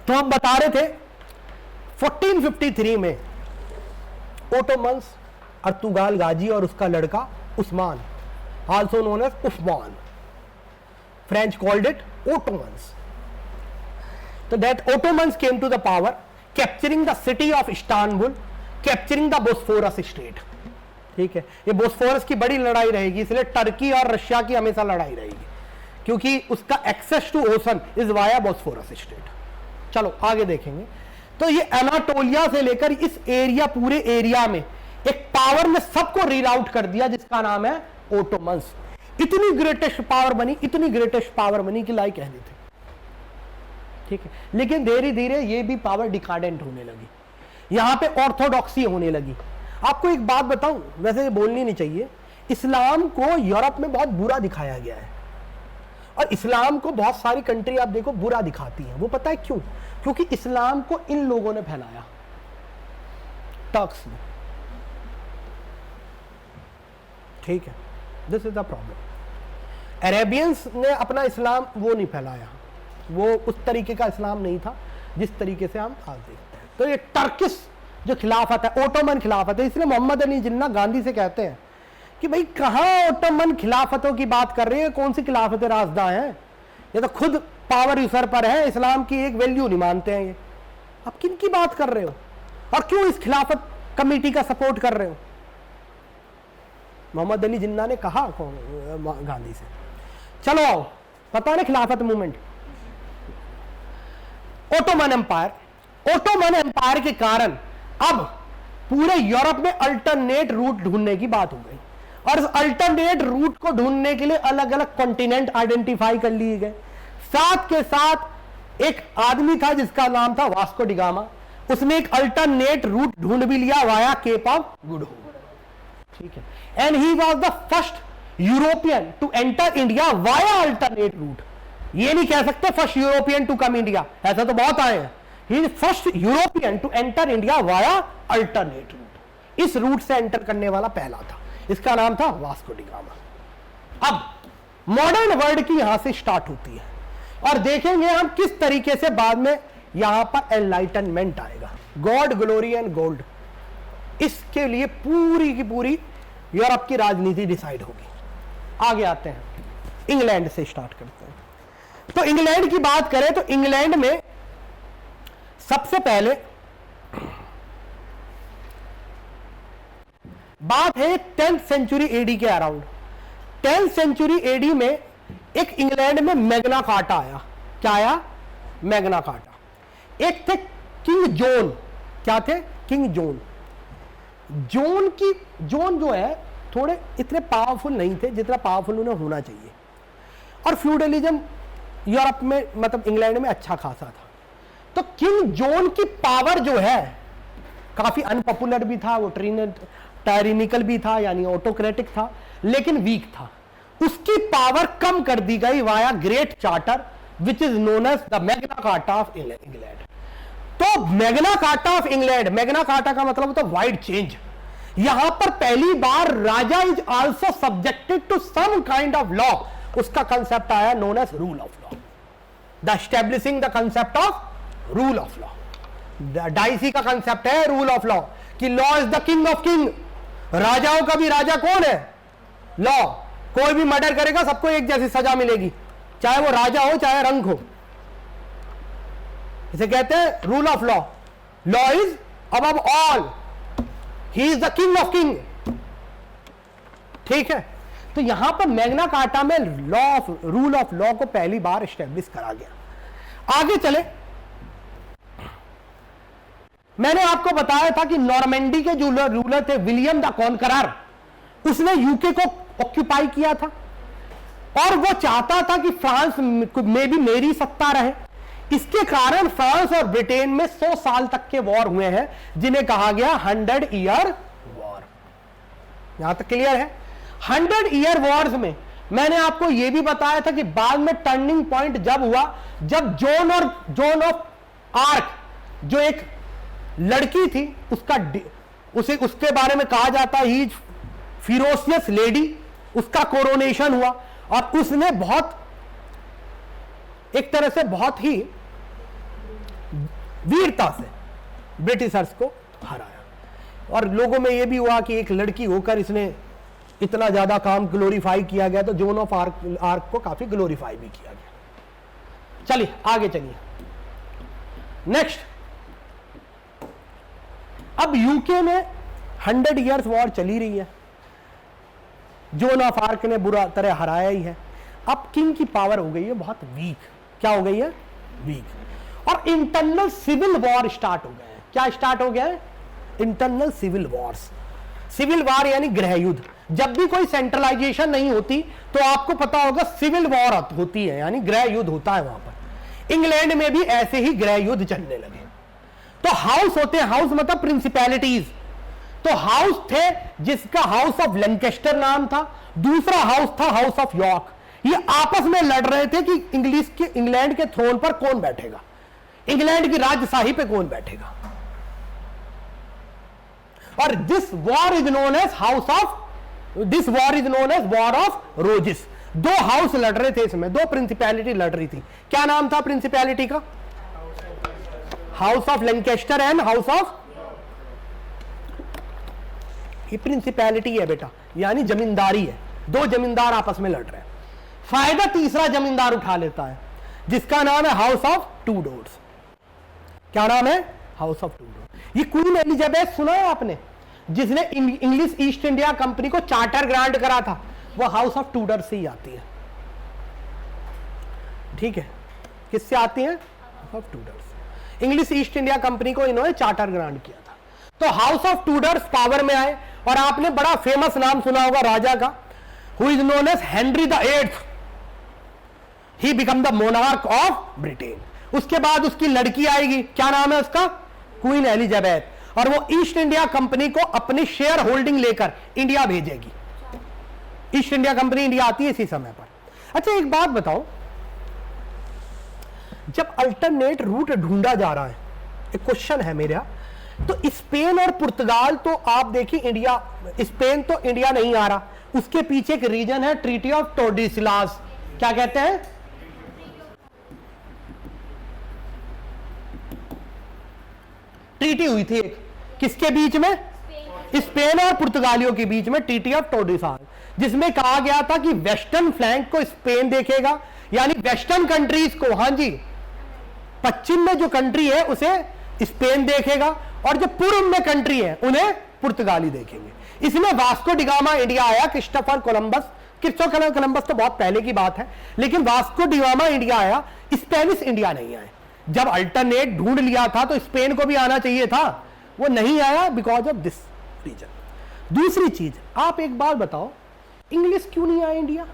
तो हम बता रहे थे 1453 में ओटोमन्स, अर्तुगाल गाजी और उसका लड़का Osman, also known as Osman, French called it Ottomans. तो that Ottomans came to the power, capturing the city of Istanbul, capturing the Bosphorus strait. ठीक है, ये बोस्फोरस की बड़ी लड़ाई रहेगी, इसलिए टर्की और रशिया की हमेशा लड़ाई रहेगी, क्योंकि उसका access to ocean is via Bosphorus Strait. चलो आगे देखेंगे. तो ये एनाटोलिया से लेकर इस एरिया, पूरे एरिया में एक पावर ने सबको रीराउट कर दिया जिसका नाम है ओटोमन्स. इतनी ग्रेटेस्ट पावर बनी, इतनी ग्रेटेस्ट पावर बनी कि लाई कहनी थी. ठीक है, लेकिन धीरे धीरे ये भी पावर डिकाडेंट होने लगी, यहां पे ऑर्थोडॉक्सी होने लगी. आपको एक बात बताऊं, वैसे ये बोलनी नहीं चाहिए, इस्लाम को यूरोप में बहुत बुरा दिखाया गया है और इस्लाम को बहुत सारी कंट्री आप देखो बुरा दिखाती हैं. वो पता है क्यों? क्योंकि इस्लाम को इन लोगों ने फैलाया, टर्क्स ने. ठीक है, this is the problem. Arabians ने अपना इस्लाम वो नहीं फैलाया, वो उस तरीके का इस्लाम नहीं था जिस तरीके से हम आज देखते हैं. तो ये टर्किश जो खिलाफत है, ओटोमन खिलाफत है. इसलिए मोहम्मद अली जिन्ना गांधी से कहते हैं कि भाई कहां ओटोमन खिलाफतों की बात कर रहे हैं, कौन सी खिलाफत राजदा है, ये तो खुद पावर यूसर पर है, इस्लाम की एक वैल्यू नहीं मानते हैं. ये आप किन की बात कर रहे हो और क्यों इस खिलाफत कमेटी का सपोर्ट कर रहे हो? मोहम्मद अली जिन्ना ने कहा गांधी से. चलो आओ, पता है Khilafat movement. Ottoman Empire, Ottoman Empire के कारण अब पूरे यूरोप में अल्टरनेट रूट ढूंढने की बात हो गई और इस अल्टरनेट रूट को ढूंढने के लिए अलग अलग कॉन्टिनेंट आइडेंटिफाई कर लिए गए. साथ के साथ एक आदमी था जिसका नाम था वास्को डी गामा, उसने एक अल्टरनेट रूट ढूंढ भी लिया via Cape of Good Hope. ठीक है, and he was the first European to enter India via alternate route. ये नहीं कह सकते first European to come India, ऐसा तो बहुत आए हैं. He is first European to enter India via alternate route. इस रूट से एंटर करने वाला पहला था, इसका नाम था वास्को डी गामा. अब मॉडर्न वर्ल्ड की यहां से स्टार्ट होती है और देखेंगे हम किस तरीके से बाद में यहां पर एनलाइटनमेंट आएगा. गॉड, ग्लोरी एंड गोल्ड, इसके लिए पूरी की पूरी यूरोप की राजनीति डिसाइड होगी. आगे आते हैं, इंग्लैंड से स्टार्ट करते हैं. तो इंग्लैंड की बात करें तो इंग्लैंड में सबसे पहले बात है 10th सेंचुरी एडी के अराउंड. 10th सेंचुरी एडी में एक इंग्लैंड में मैग्ना कार्टा आया. क्या आया? Magna carta. एक थे किंग जॉन. क्या थे? King John. जॉन जो है थोड़े इतने पावरफुल नहीं थे जितना पावरफुल उन्हें होना चाहिए और फ्यूडलिज्म यूरोप में मतलब इंग्लैंड में अच्छा खासा था. तो किंग जॉन की पावर जो है काफी अनपॉपुलर भी था, वो टायरेनिकल भी था यानी ऑटोक्रेटिक था, लेकिन वीक था. उसकी पावर कम कर दी गई via great charter which is known as the Magna Carta of England. तो Magna Carta of England, Magna Carta का मतलब होता है वाइड चेंज. यहां पर पहली बार राजा is also subjected to some kind of law. उसका कंसेप्ट आया known as rule of law, the establishing the concept of rule of law. Dicey का कंसेप्ट है रूल ऑफ लॉ कि law is the king of king. राजाओं का भी राजा कौन है? लॉ. कोई भी मर्डर करेगा सबको एक जैसी सजा मिलेगी, चाहे वो राजा हो चाहे रंग हो. इसे कहते हैं rule of law. Law is above all, he is the king of king. ठीक है, तो यहां पर मैग्ना कार्टा में रूल ऑफ लॉ को पहली बार एस्टेब्लिश करा गया. आगे चले, मैंने आपको बताया था कि नॉर्मेंडी के जो रूलर थे विलियम द कॉन्करर, उसने यूके को ऑक्यूपाई किया था और वो चाहता था कि फ्रांस में भी मेरी सत्ता रहे. इसके कारण फ्रांस और ब्रिटेन में 100 साल तक के वॉर हुए हैं जिन्हें कहा गया 100 ईयर वॉर. यहां तक क्लियर है? 100 ईयर वॉर्स में मैंने आपको यह भी बताया था कि बाद में टर्निंग पॉइंट जब हुआ जब जॉन ऑफ आर्क जो एक लड़की थी उसके बारे में कहा जाता है ही फिरोशियस लेडी, उसका कोरोनेशन हुआ और उसने बहुत एक तरह से बहुत ही वीरता से ब्रिटिशर्स को हराया। और लोगों में यह भी हुआ कि एक लड़की होकर इसने इतना ज्यादा काम ग्लोरीफाई किया गया, तो जोन ऑफ आर्क को काफी ग्लोरीफाई भी किया गया। चलिए आगे चलिए। नेक्स्ट, अब यूके में 100 ईयर्स वॉर चली रही है, जोन ऑफ आर्क ने बुरा तरह हराया ही है। अब किंग की पावर हो गई है बहुत वीक। क्या हो गई है? वीक। और इंटरनल सिविल वॉर स्टार्ट हो गए हैं। क्या स्टार्ट हो गया है? Internal civil wars. Civil war यानी गृह युद्ध। जब भी कोई सेंट्रलाइजेशन नहीं होती तो आपको पता होगा सिविल वॉर होती है, यानी गृह युद्ध होता है वहां पर। इंग्लैंड में भी ऐसे ही गृह युद्ध चलने लगे। तो हाउस होते हैं, हाउस मतलब प्रिंसिपैलिटीज। तो हाउस थे जिसका हाउस ऑफ लैंकेस्टर नाम था, दूसरा हाउस था हाउस ऑफ यॉर्क। ये आपस में लड़ रहे थे कि इंग्लैंड के थ्रोन पर कौन बैठेगा, इंग्लैंड की राजशाही पे कौन बैठेगा। और this war is known as war of roses. दो हाउस लड़ रहे थे इसमें, दो प्रिंसिपैलिटी लड़ रही थी। क्या नाम था प्रिंसिपैलिटी का? House of Lancaster and house of, ये प्रिंसिपैलिटी है बेटा, यानी जमींदारी है। दो जमींदार आपस में लड़ रहे हैं। फायदा तीसरा जमींदार उठा लेता है जिसका नाम है हाउस ऑफ टूडोर्स। क्या नाम है? House of Tudor. ये क्वीन एलिजाबेथ सुना है आपने, जिसने इंग्लिश ईस्ट इंडिया कंपनी को चार्टर ग्रांट करा था, वो हाउस ऑफ टूडर से ही आती है। ठीक है, किससे आती है? हाउस ऑफ टूडर से। इंग्लिश ईस्ट इंडिया कंपनी को इन्होंने चार्टर ग्रांट किया था। तो हाउस ऑफ टूडर्स पावर में आए। और आपने बड़ा फेमस नाम सुना होगा राजा का, who is known as Henry the 8th। He become the monarch of Britain. उसके बाद उसकी लड़की आएगी, क्या नाम है उसका? Queen Elizabeth. और वो ईस्ट इंडिया कंपनी को अपनी शेयर होल्डिंग लेकर इंडिया भेजेगी। ईस्ट इंडिया कंपनी इंडिया आती है इसी समय पर। अच्छा एक बात बताओ, जब अल्टरनेट रूट ढूंढा जा रहा है, एक क्वेश्चन है मेरा, तो स्पेन और पुर्तगाल तो आप देखिए इंडिया, स्पेन तो इंडिया नहीं आ रहा। उसके पीछे एक रीजन है ट्रीटी ऑफ टोर्डिसलास। क्या कहते हैं? ट्रीटी हुई थी एक, किसके बीच में? स्पेन और पुर्तगालियों के बीच में, ट्रीटी ऑफ टोर्डिसलास, जिसमें कहा गया था कि वेस्टर्न फ्लैंक को स्पेन देखेगा, यानी वेस्टर्न कंट्रीज को, हाँ जी, पश्चिम में जो कंट्री है उसे स्पेन देखेगा, और जो पूर्व में कंट्री है उन्हें पुर्तगाली देखेंगे। इसमें वास्को डिगामा इंडिया आया, क्रिस्टोफर कोलंबस तो बहुत पहले की बात है, लेकिन वास्को डिगामा इंडिया आया, स्पेनिश इंडिया नहीं आया। जब अल्टरनेट ढूंढ लिया था तो स्पेन को भी आना चाहिए था, वो नहीं आया बिकॉज ऑफ दिस रीजन। दूसरी चीज, आप एक बात बताओ, इंग्लिश क्यों नहीं आया इंडिया?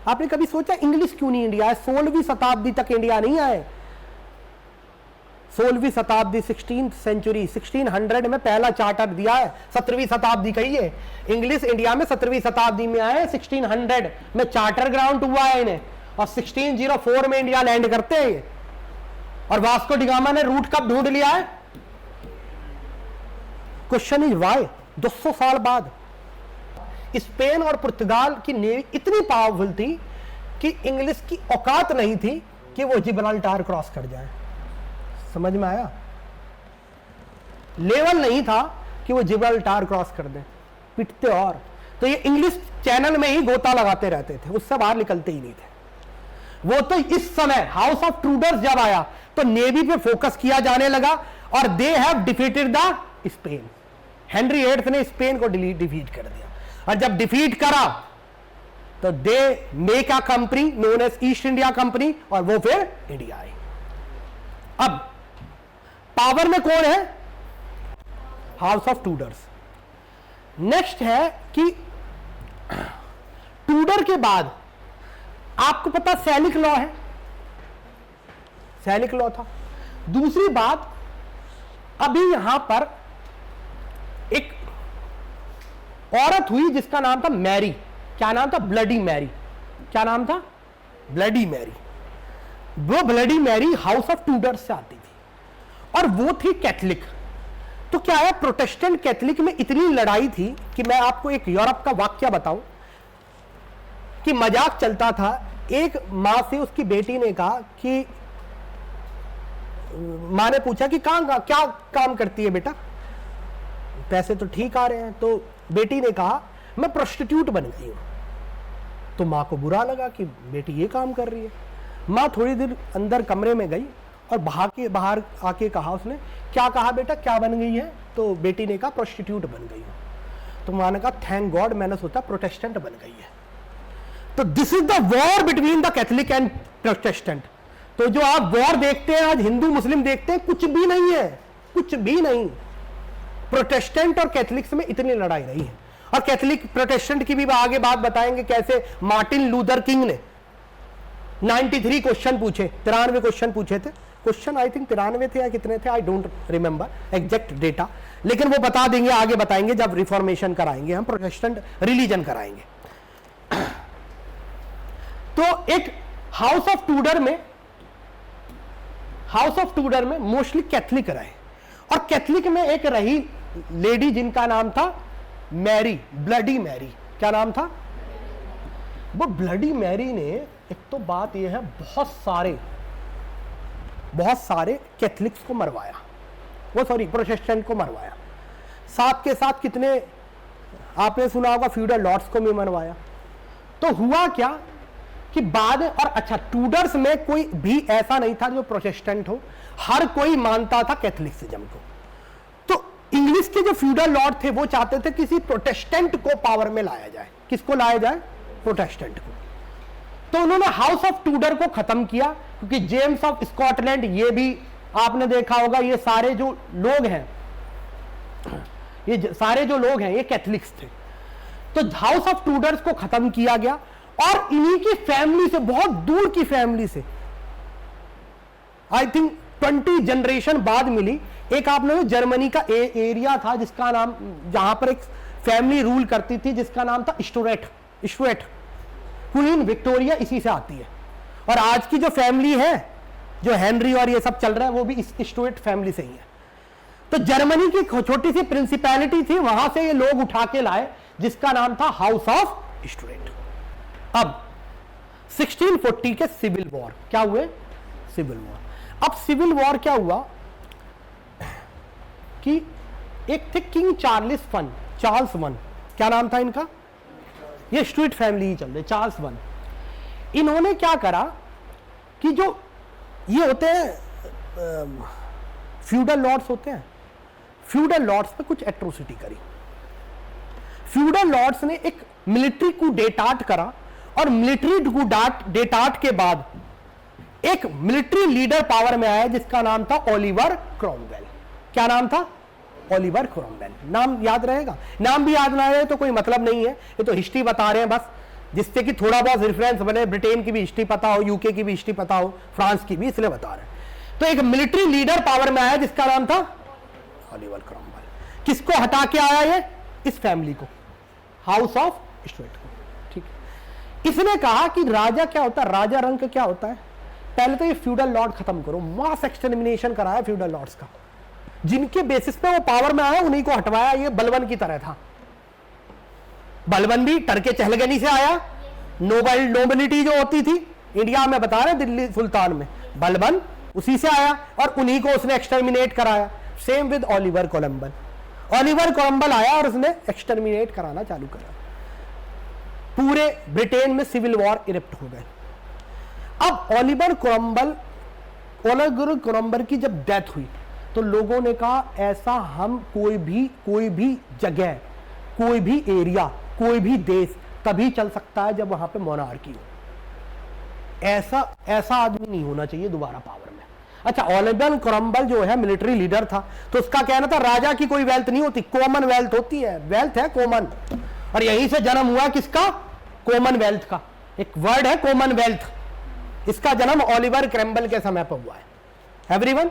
आपने कभी सोचा इंग्लिश क्यों नहीं इंडिया आए? 16वीं शताब्दी तक इंडिया नहीं आए। 16वीं शताब्दी, 16th सेंचुरी, 1600 में पहला चार्टर दिया है। 17वीं शताब्दी कहिए, इंग्लिश इंडिया में 17वीं शताब्दी में आए, 1600 में चार्टर ग्रांट हुआ है इन्हें, और 1604 में इंडिया लैंड करते हैं। और वास्को डिगामा ने रूट कब ढूंढ लिया है? क्वेश्चन इज व्हाई 200 साल बाद। स्पेन और पुर्तगाल की नेवी इतनी पावरफुल थी कि इंग्लिश की औकात नहीं थी कि वो जिब्राल्टार क्रॉस कर जाए। समझ में आया? लेवल नहीं था कि वो जिब्राल्टार क्रॉस कर दें, पिटते। और तो ये इंग्लिश चैनल में ही गोता लगाते रहते थे, उससे बाहर निकलते ही नहीं थे। वो तो इस समय हाउस ऑफ ट्रूडर्स जब आया तो नेवी पे फोकस किया जाने लगा, और they have defeated the Spain. Henry 8th ने स्पेन को डिफीट कर दिया, और जब डिफीट करा तो they make a company known as East India Company, और वो फिर इंडिया आई। अब पावर में कौन है? House of टूडर्स। नेक्स्ट है कि टूडर के बाद आपको पता सैनिक लॉ है, सैनिक लॉ था। दूसरी बात, अभी यहां पर एक औरत हुई जिसका नाम था मैरी। क्या नाम था? Bloody Mary. क्या नाम था? Bloody Mary. वो bloody Mary house of Tudor से आती थी, और वो थी कैथलिक। तो क्या है, प्रोटेस्टेंट कैथलिक में इतनी लड़ाई थी कि मैं आपको एक यूरोप का वाक्य बताऊं कि मजाक चलता था। एक मां से उसकी बेटी ने कहा कि माँ ने पूछा कि कहाँ क्या काम करती है बेटा, पैसे तो ठीक आ रहे हैं। तो बेटी ने कहा मैं प्रोस्टिट्यूट बन गई हूँ। तो माँ को बुरा लगा कि बेटी ये काम कर रही है। माँ थोड़ी देर अंदर कमरे में गई और बाहर आके कहा, उसने क्या कहा बेटा, क्या बन गई है? तो बेटी ने कहा प्रोस्टिट्यूट बन गई हूँ। तो माँ ने कहा थैंक गॉड, मैंने सोचा प्रोटेस्टेंट बन गई है। तो this is the war between the Catholic and Protestant. तो जो आप वॉर देखते हैं आज, हिंदू मुस्लिम देखते हैं, कुछ भी नहीं है, कुछ भी नहीं। प्रोटेस्टेंट और कैथलिक्स में इतनी लड़ाई रही है। और कैथलिक प्रोटेस्टेंट की भी आगे बात बताएंगे, कैसे मार्टिन लूथर किंग ने 93 क्वेश्चन पूछे, 93 क्वेश्चन पूछे थे। क्वेश्चन आई थिंक 93 थे या कितने थे, I don't remember exact data, लेकिन वो बता देंगे, आगे बताएंगे जब रिफॉर्मेशन कराएंगे, हम प्रोटेस्टेंट रिलीजन कराएंगे। तो एक हाउस ऑफ टूडर में मोस्टली कैथलिक रहे, और कैथलिक में एक रही लेडी जिनका नाम था मैरी, ब्लडी मैरी। क्या नाम था? वो ब्लडी मैरी ने, एक तो बात यह है, बहुत सारे कैथलिक्स को मरवाया, वो सॉरी प्रोटेस्टेंट को मरवाया। साथ के साथ कितने आपने सुना होगा फ्यूडल लॉर्ड्स को भी मरवाया। तो हुआ क्या कि बाद, और अच्छा टूडर्स में कोई भी ऐसा नहीं था जो प्रोटेस्टेंट हो, हर कोई मानता था कैथलिसिज्म को। तो इंग्लिश के जो फ्यूडल लॉर्ड थे वो चाहते थे किसी प्रोटेस्टेंट को पावर में लाया जाए। किसको लाया जाए? प्रोटेस्टेंट को। तो उन्होंने हाउस ऑफ टूडर को खत्म किया, क्योंकि जेम्स ऑफ स्कॉटलैंड, ये भी आपने देखा होगा, ये सारे जो लोग हैं, ये कैथलिक्स थे। तो हाउस ऑफ टूडर्स को खत्म किया गया, और इन्हीं की फैमिली से, बहुत दूर की फैमिली से, आई थिंक 20 जनरेशन बाद मिली एक, आपने जर्मनी का एरिया था जिसका नाम, जहां पर एक फैमिली रूल करती थी जिसका नाम था स्टुअर्ट। क्वीन विक्टोरिया इसी से आती है। और आज की जो फैमिली है, जो हेनरी और ये सब चल रहा है, वो भी इस स्टुअर्ट फैमिली से ही है। तो जर्मनी की छोटी सी प्रिंसिपैलिटी थी, वहां से ये लोग उठा के लाए, जिसका नाम था हाउस ऑफ स्टुअर्ट। अब 1640 के सिविल वॉर क्या हुए? Civil war. अब सिविल वॉर क्या हुआ कि एक थे किंग चार्ल्स वन, क्या नाम था इनका? ये स्टुअर्ट फैमिली ही चल रही, चार्ल्स वन। इन्होंने क्या करा कि जो ये होते हैं फ्यूडल लॉर्ड्स होते हैं, फ्यूडल लॉर्ड्स पे कुछ एट्रोसिटी करी। फ्यूडल लॉर्ड्स ने एक मिलिट्री को डेटाट करा, और मिलिट्री को डेटाट के बाद एक मिलिट्री लीडर पावर में आया जिसका नाम था ओलिवर क्रोमवेल। क्या नाम था? Oliver Cromwell. नाम याद रहेगा? नाम भी याद ना रहे तो कोई मतलब नहीं है, ये तो हिस्ट्री बता रहे हैं बस, जिससे कि थोड़ा बहुत रेफरेंस बने, ब्रिटेन की भी हिस्ट्री पता हो, यूके की भी हिस्ट्री पता हो, फ्रांस की भी, इसलिए बता रहे हैं। तो एक मिलिट्री लीडर पावर में आया जिसका नाम था ओलिवर क्रोमवेल। किसको हटा के आया ये? इस फैमिली को, हाउस ऑफ स्टुअर्ट को। ठीक है, इसने कहा कि राजा क्या होता है, राजा रंग क्या होता है, पहले तो ये फ्यूडल लॉर्ड खत्म करो। मास एक्सटर्मिनेशन कराया फ्यूडल लॉर्ड्स का, जिनके बेसिस पे वो पावर में आया उन्हीं को हटवाया। ये बलबन की तरह था, बलबन भी टरके चहलगनी से आया। नोबिलिटी जो होती थी इंडिया में, बता रहे दिल्ली सुल्तान में, बलबन उसी से आया, और उन्हीं को उसने एक्सटर्मिनेट कराया। Same with Oliver Cromwell. Oliver Cromwell आया और उसने एक्सटर्मिनेट कराना चालू करा। पूरे ब्रिटेन में सिविल वॉर इरप्ट हो गए। अब ओलिवर कोलंबल की जब डेथ हुई तो लोगों ने कहा ऐसा हम कोई भी जगह, कोई भी एरिया, कोई भी देश तभी चल सकता है जब वहां पे मोनार्की हो। ऐसा आदमी नहीं होना चाहिए दोबारा पावर में। अच्छा, ओलिवर कोलंबल जो है मिलिट्री लीडर था, तो उसका कहना था राजा की कोई वेल्थ नहीं होती, कॉमन वेल्थ होती है। वेल्थ है कॉमन, और यहीं से जन्म हुआ किसका? कॉमन वेल्थ का। एक वर्ड है कॉमन वेल्थ, इसका जन्म ओलिवर क्रम्बल के समय पर हुआ है। एवरीवन,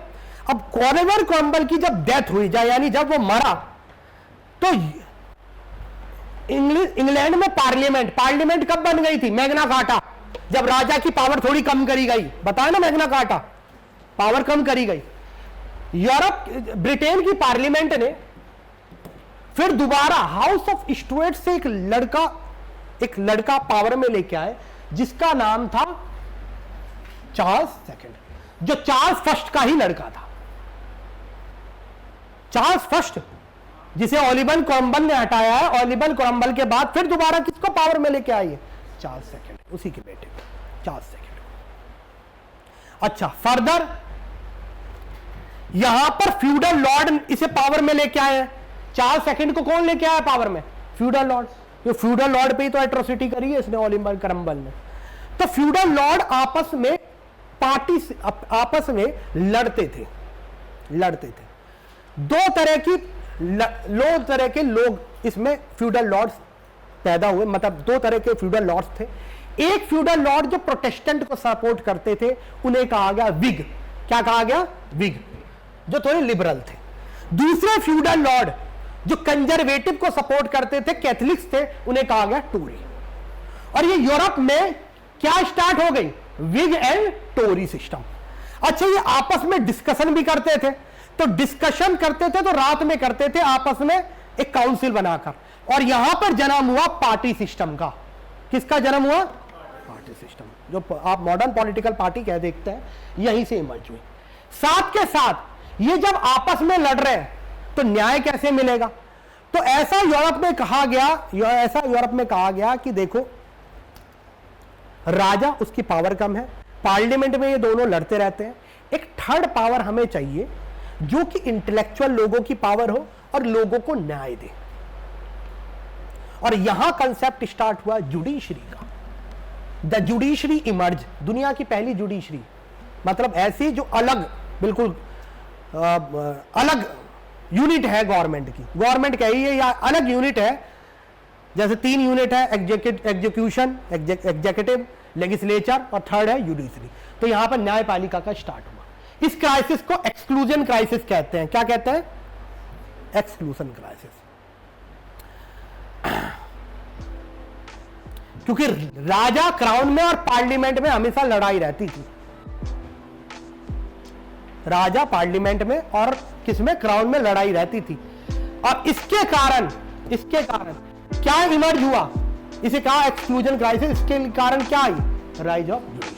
अब ओलिवर क्रम्बल की जब डेथ हुई, यानी जब वो मरा, तो इंग्लैंड में पार्लियामेंट कब बन गई थी? मैग्ना कार्टा, जब राजा की पावर थोड़ी कम करी गई। बताया ना, मैग्ना कार्टा, पावर कम करी गई। ब्रिटेन की पार्लियामेंट ने फिर दोबारा हाउस ऑफ स्टुअर्ट से एक लड़का पावर में लेके आए जिसका नाम था चार्ल्स सेकंड। जो चार्ल्स फर्स्ट का ही लड़का था। चार्ल्स फर्स्ट जिसे ओलिवर क्रॉम्वेल ने हटाया है, ओलिवर क्रॉम्वेल के बाद फिर दोबारा किसको पावर में लेके आई है? चार्ल्स सेकंड, उसी के बेटे चार्ल्स सेकंड। अच्छा, फर्दर यहां पर फ्यूडल लॉर्ड इसे पावर में लेके आए हैं। चार्ल्स सेकंड को कौन लेके आया पावर में? Feudal Lord. ये फ्यूडल लॉर्ड पे ही तो एट्रोसिटी करी है इसने ओलिवर क्रॉम्वेल ने। तो फ्यूडल लॉर्ड आपस में आपस में लड़ते थे। दो तरह के लोग इसमें फ्यूडल लॉर्ड्स पैदा हुए, मतलब दो तरह के फ्यूडल लॉर्ड्स थे। एक फ्यूडल लॉर्ड जो प्रोटेस्टेंट को सपोर्ट करते थे, उन्हें कहा गया विग। क्या कहा गया? विग, जो थोड़े लिबरल थे। दूसरे फ्यूडल लॉर्ड जो कंजर्वेटिव को सपोर्ट करते थे, कैथलिक्स थे, उन्हें कहा गया टोरी। और ये यूरोप में क्या स्टार्ट हो गई? Whig and Tory system. अच्छा, ये आपस में डिस्कशन भी करते थे। तो डिस्कशन करते थे तो रात में करते थे आपस में एक काउंसिल बनाकर, और यहां पर जन्म हुआ पार्टी सिस्टम का। किसका जन्म हुआ? पार्टी सिस्टम, जो आप मॉडर्न पॉलिटिकल पार्टी कह देखते हैं, यहीं से इमर्ज हुई। साथ के साथ ये जब आपस में लड़ रहे हैं तो न्याय कैसे मिलेगा? तो ऐसा यूरोप में कहा गया कि देखो, राजा उसकी पावर कम है, पार्लियामेंट में ये दोनों लड़ते रहते हैं, एक थर्ड पावर हमें चाहिए जो कि इंटेलेक्चुअल लोगों की पावर हो और लोगों को न्याय दे। और यहां कंसेप्ट स्टार्ट हुआ जुडिशरी का। द जुडिशरी इमर्ज, दुनिया की पहली जुडिशरी, मतलब ऐसी जो अलग, बिल्कुल अलग यूनिट है गवर्नमेंट की। गवर्नमेंट कहिए या अलग यूनिट है, जैसे 3 यूनिट है, एग्जीक्यूशन, एग्जीक्यूटिव, लेजिस्लेचर, और थर्ड है जुडिशरी। तो यहां पर न्यायपालिका का स्टार्ट हुआ। इस क्राइसिस को एक्सक्लूजन क्राइसिस कहते हैं। क्या कहते हैं? Exclusion crisis. क्योंकि राजा क्राउन में और पार्लियामेंट में हमेशा लड़ाई रहती थी। राजा पार्लियामेंट में और किसमें? क्राउन में लड़ाई रहती थी। और इसके कारण क्या इमर्ज हुआ? इसे कहा एक्सक्लूजन क्राइसिस। इसके कारण क्या आई? Rise of judiciary.